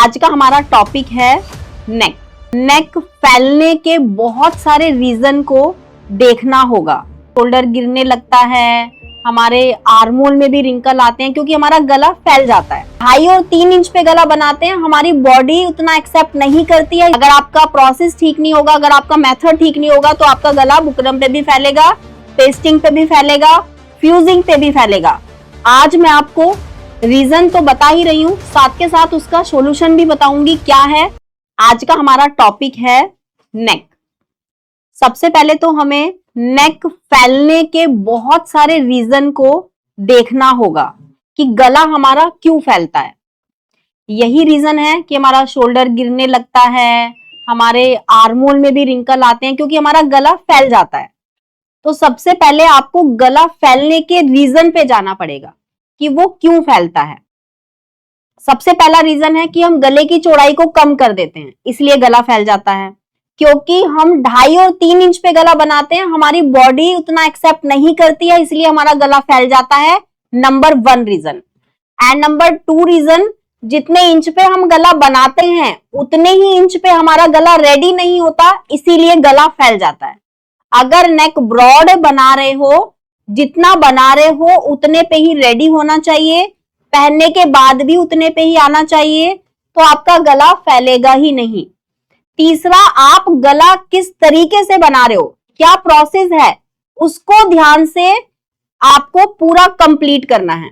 आज का हमारा टॉपिक है नेक। नेक फैलने के बहुत सारे रीजन को देखना होगा। शोल्डर गिरने लगता है, हमारे आर्मोल में भी रिंकल आते हैं क्योंकि हमारा गला फैल जाता है। 2.5 और 3 इंच पे गला बनाते हैं, हमारी बॉडी उतना एक्सेप्ट नहीं करती है। अगर आपका प्रोसेस ठीक नहीं होगा, अगर आपका मेथड ठीक नहीं होगा तो आपका गला बुकरम पे भी फैलेगा, पेस्टिंग पे भी फैलेगा, फ्यूजिंग पे भी फैलेगा। आज मैं आपको रीजन तो बता ही रही हूँ, साथ के साथ उसका सॉल्यूशन भी बताऊंगी क्या है। आज का हमारा टॉपिक है नेक। सबसे पहले तो हमें नेक फैलने के बहुत सारे रीजन को देखना होगा कि गला हमारा क्यों फैलता है। यही रीजन है कि हमारा शोल्डर गिरने लगता है, हमारे आर्मोल में भी रिंकल आते हैं क्योंकि हमारा गला फैल जाता है। तो सबसे पहले आपको गला फैलने के रीजन पे जाना पड़ेगा कि वो क्यों फैलता है। सबसे पहला रीजन है कि हम गले की चौड़ाई को कम कर देते हैं, इसलिए गला फैल जाता है। क्योंकि हम 2.5 और 3 इंच पे गला बनाते हैं, हमारी बॉडी उतना एक्सेप्ट नहीं करती है, इसलिए हमारा गला फैल जाता है। Number 1 reason. And number 2 reason, जितने इंच पे हम गला बनाते हैं उतने ही इंच पे हमारा गला रेडी नहीं होता, इसीलिए गला फैल जाता है। अगर नेक ब्रॉड बना रहे हो, जितना बना रहे हो उतने पे ही रेडी होना चाहिए, पहनने के बाद भी उतने पे ही आना चाहिए, तो आपका गला फैलेगा ही नहीं। तीसरा, आप गला किस तरीके से बना रहे हो, क्या प्रोसेस है, उसको ध्यान से आपको पूरा कंप्लीट करना है।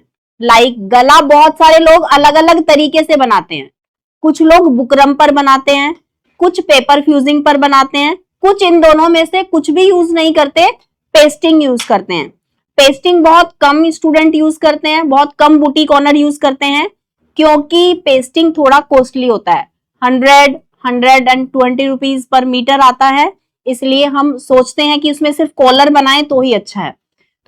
गला बहुत सारे लोग अलग अलग तरीके से बनाते हैं। कुछ लोग बुकरम पर बनाते हैं, कुछ पेपर फ्यूजिंग पर बनाते हैं, कुछ इन दोनों में से कुछ भी यूज नहीं करते, पेस्टिंग यूज करते हैं। पेस्टिंग बहुत कम स्टूडेंट यूज करते हैं, बहुत कम बुटीक ऑनर यूज करते हैं, क्योंकि पेस्टिंग थोड़ा कॉस्टली होता है। 120 रुपीज पर मीटर आता है, इसलिए हम सोचते हैं कि उसमें सिर्फ कॉलर बनाएं तो ही अच्छा है,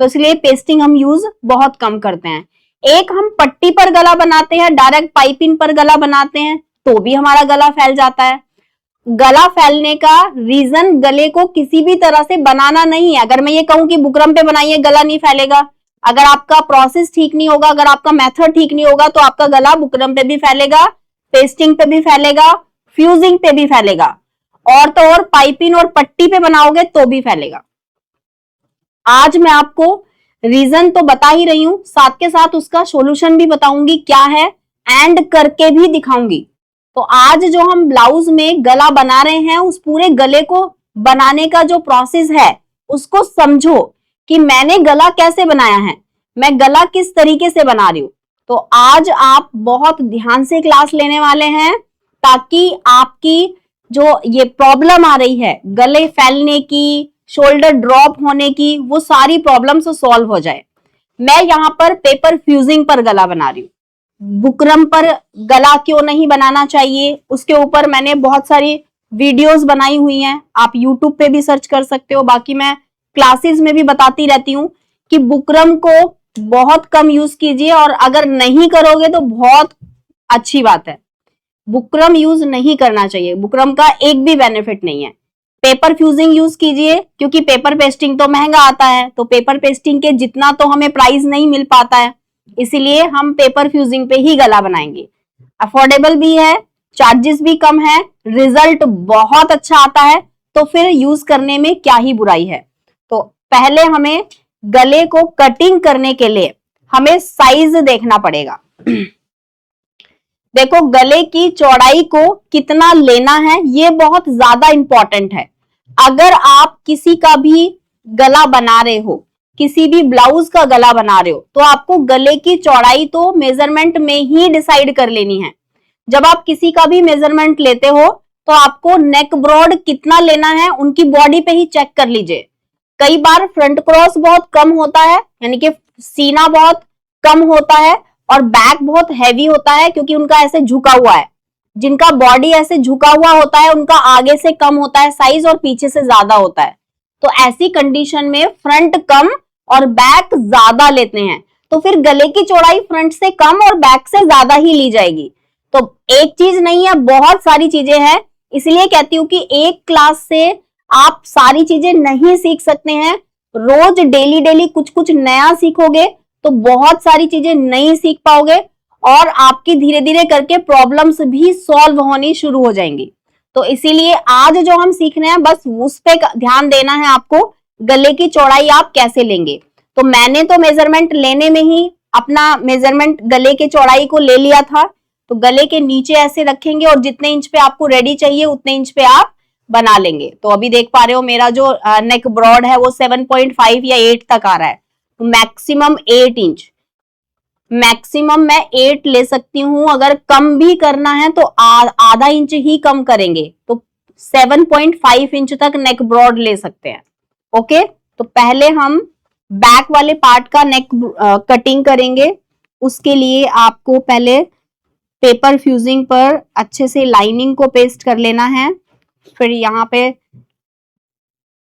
तो इसलिए पेस्टिंग हम यूज बहुत कम करते हैं। एक हम पट्टी पर गला बनाते हैं, डायरेक्ट पाइपिंग पर गला बनाते हैं, तो भी हमारा गला फैल जाता है। गला फैलने का रीजन गले को किसी भी तरह से बनाना नहीं है। अगर मैं ये कहूं कि बुकरम पे बनाइए, गला नहीं फैलेगा। अगर आपका प्रोसेस ठीक नहीं होगा, अगर आपका मेथड ठीक नहीं होगा, तो आपका गला बुकरम पे भी फैलेगा, पेस्टिंग पे भी फैलेगा, फ्यूजिंग पे भी फैलेगा, और तो और पाइपिंग और पट्टी पे बनाओगे तो भी फैलेगा। आज मैं आपको रीजन तो बता ही रही हूं, साथ के साथ उसका सॉल्यूशन भी बताऊंगी क्या है, एंड करके भी दिखाऊंगी। तो आज जो हम ब्लाउज में गला बना रहे हैं, उस पूरे गले को बनाने का जो प्रोसेस है उसको समझो कि मैंने गला कैसे बनाया है, मैं गला किस तरीके से बना रही हूं। तो आज आप बहुत ध्यान से क्लास लेने वाले हैं, ताकि आपकी जो ये प्रॉब्लम आ रही है गले फैलने की, शोल्डर ड्रॉप होने की, वो सारी प्रॉब्लम से सॉल्व हो जाए। मैं यहाँ पर पेपर फ्यूजिंग पर गला बना रही हूँ। बुकरम पर गला क्यों नहीं बनाना चाहिए, उसके ऊपर मैंने बहुत सारी वीडियोस बनाई हुई हैं, आप YouTube पे भी सर्च कर सकते हो। बाकी मैं क्लासेस में भी बताती रहती हूँ कि बुकरम को बहुत कम यूज कीजिए, और अगर नहीं करोगे तो बहुत अच्छी बात है। बुकरम यूज नहीं करना चाहिए, बुकरम का एक भी बेनिफिट नहीं है। पेपर फ्यूजिंग यूज कीजिए, क्योंकि पेपर पेस्टिंग तो महंगा आता है, तो पेपर पेस्टिंग के जितना तो हमें प्राइस नहीं मिल पाता है, इसीलिए हम पेपर फ्यूजिंग पे ही गला बनाएंगे। अफोर्डेबल भी है, चार्जेस भी कम है, रिजल्ट बहुत अच्छा आता है, तो फिर यूज करने में क्या ही बुराई है। तो पहले हमें गले को कटिंग करने के लिए हमें साइज देखना पड़ेगा। देखो, गले की चौड़ाई को कितना लेना है ये बहुत ज्यादा इंपॉर्टेंट है। अगर आप किसी का भी गला बना रहे हो, किसी भी ब्लाउज का गला बना रहे हो, तो आपको गले की चौड़ाई तो मेजरमेंट में ही डिसाइड कर लेनी है। जब आप किसी का भी मेजरमेंट लेते हो तो आपको नेक ब्रॉड कितना लेना है उनकी बॉडी पे ही चेक कर लीजिए। कई बार फ्रंट क्रॉस बहुत कम होता है, यानी कि सीना बहुत कम होता है, और बैक बहुत हैवी होता है, क्योंकि उनका ऐसे झुका हुआ है। जिनका बॉडी ऐसे झुका हुआ होता है उनका आगे से कम होता है साइज, और पीछे से ज्यादा होता है। तो ऐसी कंडीशन में फ्रंट कम और बैक ज्यादा लेते हैं, तो फिर गले की चौड़ाई फ्रंट से कम और बैक से ज्यादा ही ली जाएगी। तो एक चीज नहीं है, बहुत सारी चीजें हैं, इसलिए कहती हूँ कि एक क्लास से आप सारी चीजें नहीं सीख सकते हैं। रोज डेली कुछ कुछ नया सीखोगे तो बहुत सारी चीजें नहीं सीख पाओगे, और आपकी धीरे धीरे करके प्रॉब्लम्स भी सॉल्व होनी शुरू हो जाएंगी। तो इसीलिए आज जो हम सीख रहे हैं बस उस पे ध्यान देना है आपको, गले की चौड़ाई आप कैसे लेंगे। तो मैंने तो मेजरमेंट लेने में ही अपना मेजरमेंट गले के चौड़ाई को ले लिया था। तो गले के नीचे ऐसे रखेंगे और जितने इंच पे आपको रेडी चाहिए उतने इंच पे आप बना लेंगे। तो अभी देख पा रहे हो मेरा जो नेक ब्रॉड है वो 7.5 या 8 तक आ रहा है। तो मैक्सिमम 8 इंच, मैक्सिमम मैं 8 ले सकती हूं। अगर कम भी करना है तो आधा इंच ही कम करेंगे, तो 7.5 इंच तक नेक ब्रॉड ले सकते हैं। ओके, तो पहले हम बैक वाले पार्ट का नेक कटिंग करेंगे। उसके लिए आपको पहले पेपर फ्यूजिंग पर अच्छे से लाइनिंग को पेस्ट कर लेना है। फिर यहाँ पे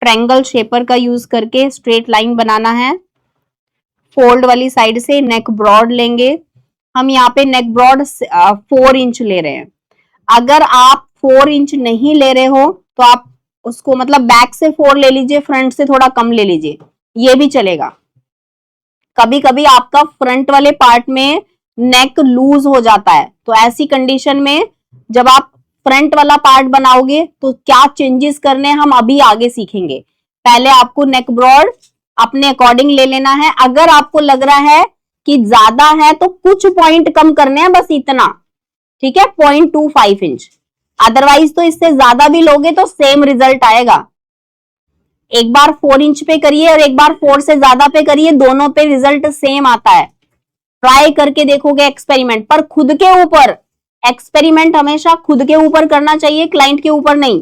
ट्रायंगल शेपर का यूज करके स्ट्रेट लाइन बनाना है। फोल्ड वाली साइड से नेक ब्रॉड लेंगे। हम यहाँ पे नेक ब्रॉड 4 इंच ले रहे हैं। अगर आप 4 इंच नहीं ले रहे हो तो आप उसको मतलब बैक से 4 ले लीजिए, फ्रंट से थोड़ा कम ले लीजिए, ये भी चलेगा। कभी कभी आपका फ्रंट वाले पार्ट में नेक लूज हो जाता है, तो ऐसी कंडीशन में जब आप फ्रंट वाला पार्ट बनाओगे तो क्या चेंजेस करने हम अभी आगे सीखेंगे। पहले आपको नेक ब्रॉड अपने अकॉर्डिंग ले लेना है। अगर आपको लग रहा है कि ज्यादा है तो कुछ पॉइंट कम करने हैं, बस इतना, ठीक है, 0.25 इंच। अदरवाइज तो इससे ज्यादा भी लोगे तो सेम रिजल्ट आएगा। एक बार 4 इंच पे करिए और एक बार 4 से ज्यादा पे करिए, दोनों पे रिजल्ट सेम आता है। ट्राई करके देखोगे एक्सपेरिमेंट, पर खुद के ऊपर एक्सपेरिमेंट हमेशा खुद के ऊपर करना चाहिए, क्लाइंट के ऊपर नहीं।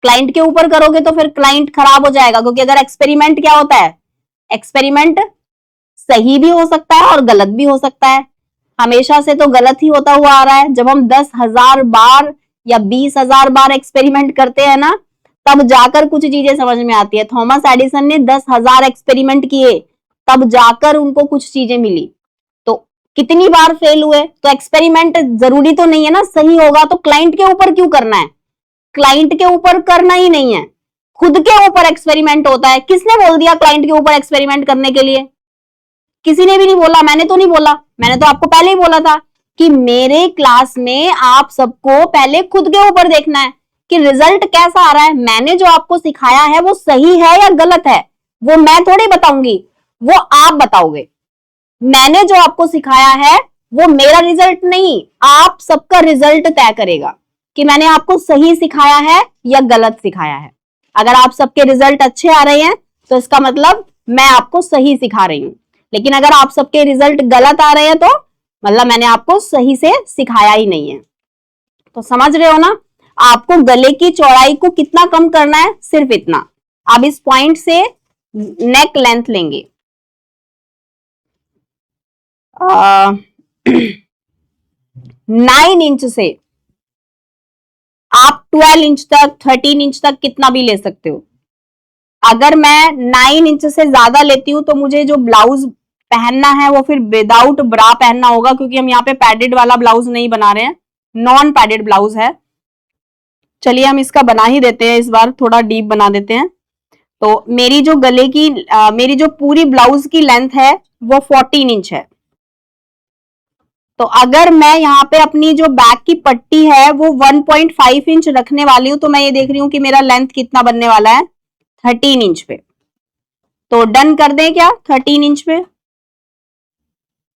क्लाइंट के ऊपर करोगे तो फिर क्लाइंट खराब हो जाएगा, क्योंकि अगर एक्सपेरिमेंट क्या होता है, एक्सपेरिमेंट सही भी हो सकता है और गलत भी हो सकता है। हमेशा से तो गलत ही होता हुआ आ रहा है। जब हम 10,000 बार या 20,000 बार एक्सपेरिमेंट करते हैं ना, तब जाकर कुछ चीजें समझ में आती है। थॉमस एडिसन ने 10,000 एक्सपेरिमेंट किए, तब जाकर उनको कुछ चीजें मिली। तो कितनी बार फेल हुए, तो एक्सपेरिमेंट जरूरी तो नहीं है ना सही होगा, तो क्लाइंट के ऊपर क्यों करना है, क्लाइंट के ऊपर करना ही नहीं है, खुद के ऊपर एक्सपेरिमेंट होता है। किसने बोल दिया क्लाइंट के ऊपर एक्सपेरिमेंट करने के लिए? किसी ने भी नहीं बोला, मैंने तो नहीं बोला। मैंने तो आपको पहले ही बोला था कि मेरे क्लास में आप सबको पहले खुद के ऊपर देखना है कि रिजल्ट कैसा आ रहा है। मैंने जो आपको सिखाया है वो सही है या गलत है, वो मैं थोड़ी बताऊंगी, वो आप बताओगे। मैंने जो आपको सिखाया है वो मेरा रिजल्ट नहीं, आप सबका रिजल्ट तय करेगा कि मैंने आपको सही सिखाया है या गलत सिखाया है। अगर आप सबके रिजल्ट अच्छे आ रहे हैं तो इसका मतलब मैं आपको सही सिखा रही हूं, लेकिन अगर आप सबके रिजल्ट गलत आ रहे हैं तो मतलब मैंने आपको सही से सिखाया ही नहीं है। तो समझ रहे हो ना, आपको गले की चौड़ाई को कितना कम करना है, सिर्फ इतना। अब इस पॉइंट से नेक लेंथ लेंगे 9 इंच से आप 12 इंच तक, 13 इंच तक कितना भी ले सकते हो। अगर मैं 9 इंच से ज्यादा लेती हूं तो मुझे जो ब्लाउज पहनना है वो फिर विदाउट ब्रा पहनना होगा, क्योंकि हम यहाँ पे पैडेड वाला ब्लाउज नहीं बना रहे हैं, नॉन पैडेड ब्लाउज है। चलिए हम इसका बना ही देते हैं, इस बार थोड़ा डीप बना देते हैं। तो मेरी जो गले की मेरी जो पूरी ब्लाउज की लेंथ है वो 14 इंच है। तो अगर मैं यहाँ पे अपनी जो बैक की पट्टी है वो 1.5 इंच रखने वाली हूं, तो मैं ये देख रही हूं कि मेरा लेंथ कितना बनने वाला है, 13 इंच पे। तो डन कर दें क्या 13 इंच पे।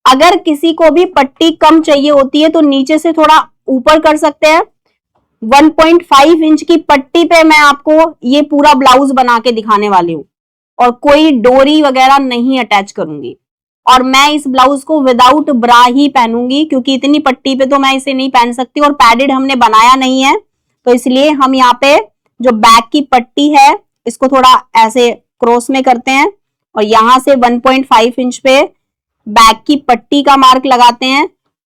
अगर किसी को भी पट्टी कम चाहिए होती है तो नीचे से थोड़ा ऊपर कर सकते हैं। 1.5 इंच की पट्टी पे मैं आपको ये पूरा ब्लाउज बना के दिखाने वाली हूँ और कोई डोरी वगैरह नहीं अटैच करूंगी, और मैं इस ब्लाउज को विदाउट ब्रा ही पहनूंगी, क्योंकि इतनी पट्टी पे तो मैं इसे नहीं पहन सकती और पैडेड हमने बनाया नहीं है। तो इसलिए हम यहाँ पे जो बैक की पट्टी है इसको थोड़ा ऐसे क्रॉस में करते हैं और यहां से 1.5 इंच पे बैक की पट्टी का मार्क लगाते हैं।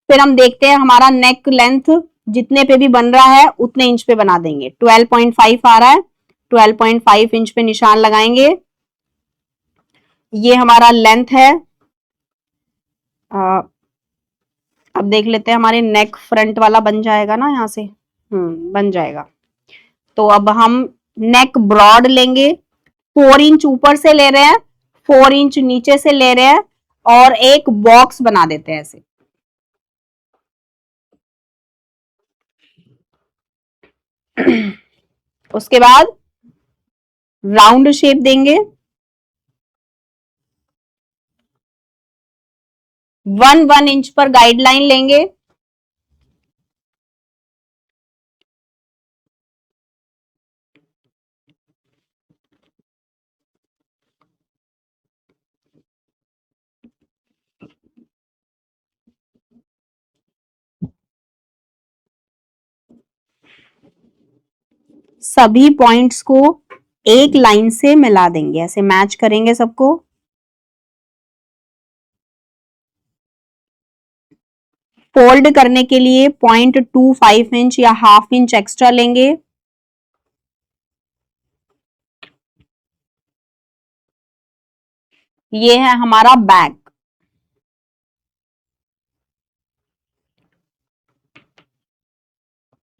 फिर हम देखते हैं हमारा नेक लेंथ जितने पे भी बन रहा है उतने इंच पे बना देंगे। 12.5 आ रहा है, 12.5 इंच पे निशान लगाएंगे। ये हमारा लेंथ है। अब देख लेते हैं हमारे नेक फ्रंट वाला बन जाएगा ना, यहाँ से बन जाएगा। तो अब हम नेक ब्रॉड लेंगे, 4 इंच ऊपर से ले रहे हैं, 4 इंच नीचे से ले रहे हैं और एक बॉक्स बना देते हैं ऐसे। उसके बाद राउंड शेप देंगे, 1 इंच पर गाइडलाइन लेंगे, सभी पॉइंट्स को एक लाइन से मिला देंगे, ऐसे मैच करेंगे सबको। फोल्ड करने के लिए 0.25 इंच या हाफ इंच एक्स्ट्रा लेंगे। ये है हमारा बैक।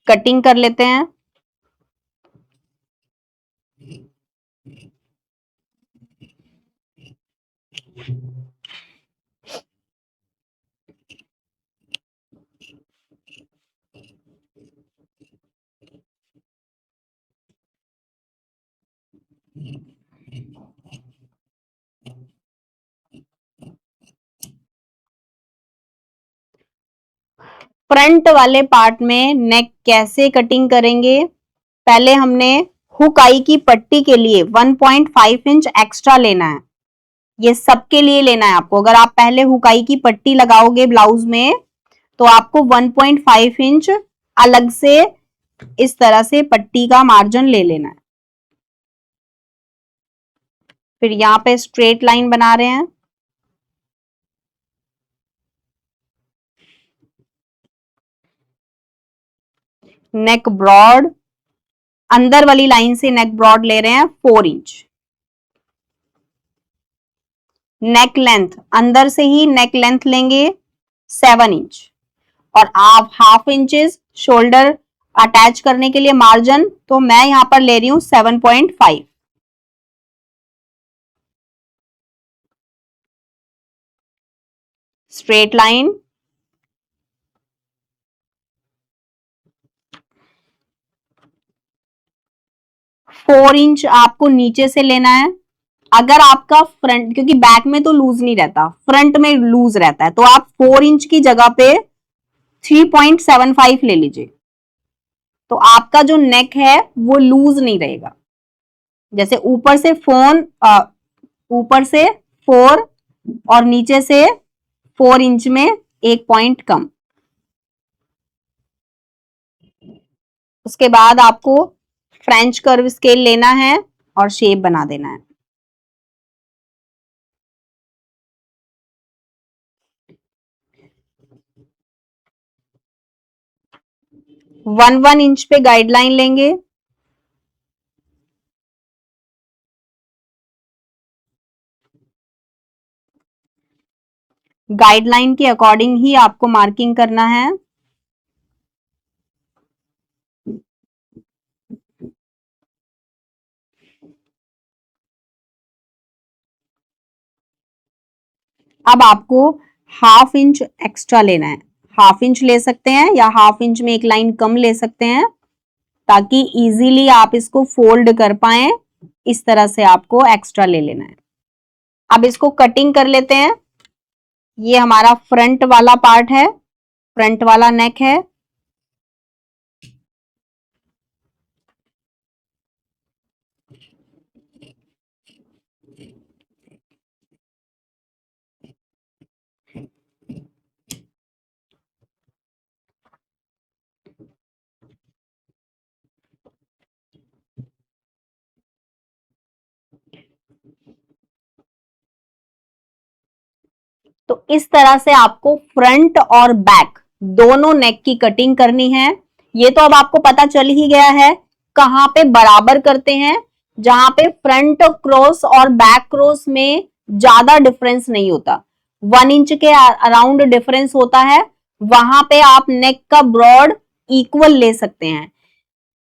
कटिंग कर लेते हैं। फ्रंट वाले पार्ट में नेक कैसे कटिंग करेंगे? पहले हमने हुक आई की पट्टी के लिए 1.5 इंच एक्स्ट्रा लेना है। ये सबके लिए लेना है आपको। अगर आप पहले हुक आई की पट्टी लगाओगे ब्लाउज में तो आपको 1.5 इंच अलग से इस तरह से पट्टी का मार्जिन ले लेना है। फिर यहां पे स्ट्रेट लाइन बना रहे हैं। नेक ब्रॉड, अंदर वाली लाइन से नेक ब्रॉड ले रहे हैं 4 इंच। नेक लेंथ, अंदर से ही नेक लेंथ लेंगे 7 इंच। और आप हाफ इंचेस शोल्डर अटैच करने के लिए मार्जिन, तो मैं यहां पर ले रही हूं 7.5। स्ट्रेट लाइन, फोर इंच आपको नीचे से लेना है। अगर आपका फ्रंट, क्योंकि बैक में तो लूज नहीं रहता, फ्रंट में लूज रहता है, तो आप 4 इंच की जगह पे 3.75 ले लीजिए, तो आपका जो नेक है वो लूज नहीं रहेगा। जैसे ऊपर से 4 और नीचे से 4 इंच में 1 पॉइंट कम। उसके बाद आपको फ्रेंच कर्व स्केल लेना है और शेप बना देना है। 1 इंच पे गाइडलाइन लेंगे। गाइडलाइन के अकॉर्डिंग ही आपको मार्किंग करना है। अब आपको हाफ इंच एक्स्ट्रा लेना है। हाफ इंच ले सकते हैं या हाफ इंच में एक लाइन कम ले सकते हैं, ताकि इजीली आप इसको फोल्ड कर पाए। इस तरह से आपको एक्स्ट्रा ले लेना है। अब इसको कटिंग कर लेते हैं। ये हमारा फ्रंट वाला पार्ट है, फ्रंट वाला नेक है। तो इस तरह से आपको फ्रंट और बैक दोनों नेक की कटिंग करनी है। ये तो अब आपको पता चल ही गया है कहां पे बराबर करते हैं। जहां पे फ्रंट क्रॉस और बैक क्रॉस में ज्यादा डिफरेंस नहीं होता, 1 इंच के अराउंड डिफरेंस होता है, वहां पे आप नेक का ब्रॉड इक्वल ले सकते हैं।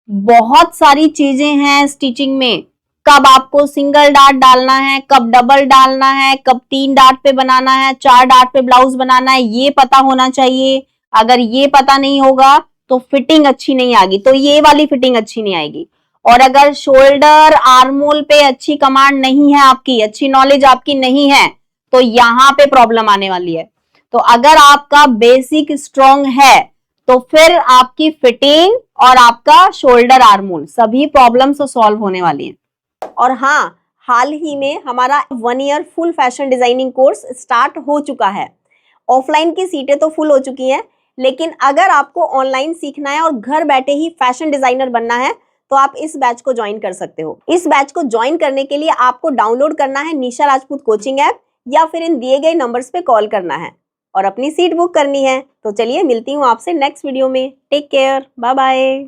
बहुत सारी चीजें हैं स्टिचिंग में, कब आपको सिंगल डार्ट डालना है, कब डबल डालना है, कब 3 डार्ट पे बनाना है, 4 डार्ट पे ब्लाउज बनाना है, ये पता होना चाहिए। अगर ये पता नहीं होगा तो फिटिंग अच्छी नहीं आएगी, तो ये वाली फिटिंग अच्छी नहीं आएगी। और अगर शोल्डर आर्मोल पे अच्छी कमांड नहीं है आपकी, अच्छी नॉलेज आपकी नहीं है, तो यहाँ पे प्रॉब्लम आने वाली है। तो अगर आपका बेसिक स्ट्रॉन्ग है तो फिर आपकी फिटिंग और आपका शोल्डर आर्मोल सभी प्रॉब्लम्स सॉल्व होने वाली हैं। और हाँ, हाल ही में हमारा 1 year full fashion designing course start हो चुका है। ऑफलाइन की सीटें तो फुल हो चुकी हैं, लेकिन अगर आपको ऑनलाइन सीखना है और घर बैठे ही फैशन डिजाइनर बनना है तो आप इस बैच को ज्वाइन कर सकते हो। इस बैच को ज्वाइन करने के लिए आपको डाउनलोड करना है निशा राजपूत कोचिंग ऐप, या फिर इन दिए गए नंबर्स पे कॉल करना है और अपनी सीट बुक करनी है। तो चलिए मिलती हूँ आपसे नेक्स्ट वीडियो में। Take care, bye bye.